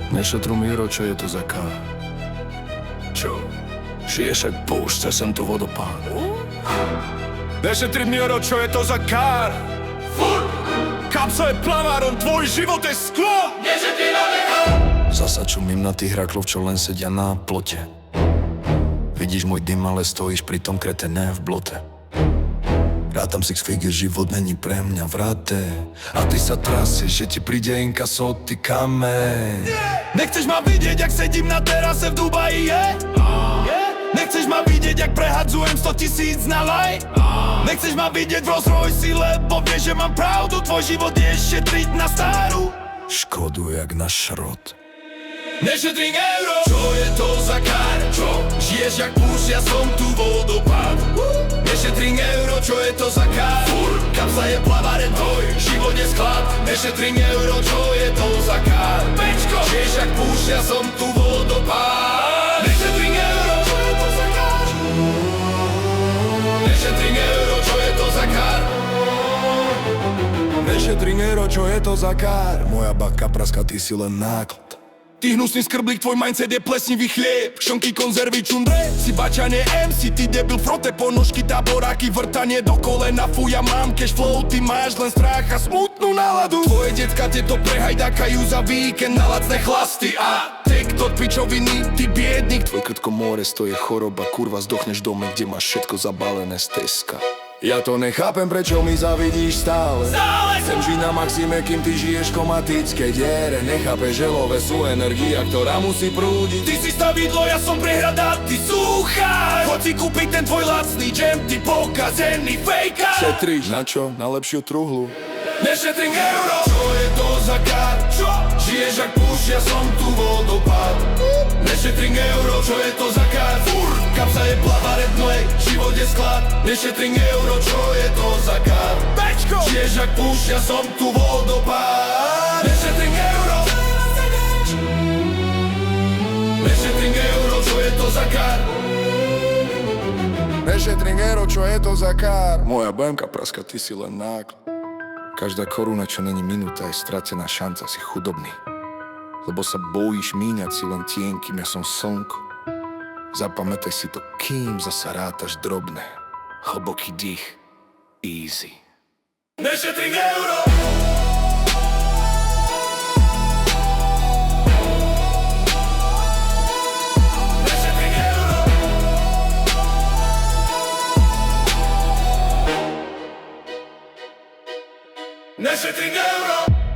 Nešetru Miro, čo je to za kár? Čo? Žiješ jak púšťa, sem tu vodopád. Nešetri Miro, čo je to za kár? Furt! Kapsa je plavárom, tvoj život je sklo! Nešetri na neho! Zasa čumím na tých hraklov, čo len sedia na plote. Vidíš môj dym, ale stojíš pri tom kretené v blote. Rátam six figure, život není pre mňa vráte. A ty sa trasieš, že ti príde inkaso, ty kameň. Nechceš ma vidieť, jak sedím na terase v Dubaji, Nechceš ma vidieť, jak prehadzujem 100 000 na laj. Nechceš ma vidieť v Rolls Royce, lebo vieš, že mám pravdu. Tvoj život je šetriť na starú škodu, jak na šrot. Nešetrím euro, čo je to za kár? Čo? Žiješ jak púšť, ja som tu vodopád. Nešetrím euro, čo je to za kár? Kapsa je plaváren, tvoj život je sklad. Nešetrím euro, čo je to za kár? Bečko! Žiješ jak púšť, ja som tu vodopád. Nešetrím euro, čo je to za kár? Nešetrím euro, čo je to za kár? Nešetrím euro, čo je to za kár? Moja baka praska, ty si len náklad. Ty hnusný skrblík, tvoj mindset je plesnivý chlieb. Šonky, konzervy, čundre, si bačanie MC. Ty debil, frote ponožky, taboráky, vrtanie do kolena. Fuja, mám cash flow, ty máš len strach a smutnú náladu. Tvoje decka tieto prehajdákajú za víkend na lacné chlasty. A TikTok pičoviny, ty biednik. Tvoj krtko more, to je choroba, kurva, zdochneš dome, kde máš všetko zabalené z Teska. Ja to nechápem, prečo mi zavidíš stále. Chcem žiť na maxime, kým ty žiješ komatické diere. Nechápeš, že love sú energia, ktorá musí prúdiť. Ty si stavidlo, ja som prehrada, ty súchar. Choď si kúpiť ten tvoj lacný džem, ty pokazený fejkár. Šetríš na čo? Na lepšiu truhlu. Nešetrím euro, čo je to za kár? Čo? Žiješ jak púšť, ja som tu vodopád. Nešetrím euro, čo je to za kár? Kapsa je plaváren, tvoj život je sklad. Nešetrím euro, čo je to za kár? Bečko! Žiješ jak púšť, ja som tu vodopád. Nešetrím euro. Nešetrím euro, čo je to za kár? Nešetrím euro, čo je to za kár? Moja BMK praska, ty si len náklad. Každá koruna, čo není minúta, je stratená šanca, si chudobný. Lebo sa bojíš míňať si len tieň, kým ja som slnko. Zapamätaj si to, kým zasa rátaš drobné. Hlboký dých, easy. Nešetrím euro! Nešetrím euro! Nešetrím euro!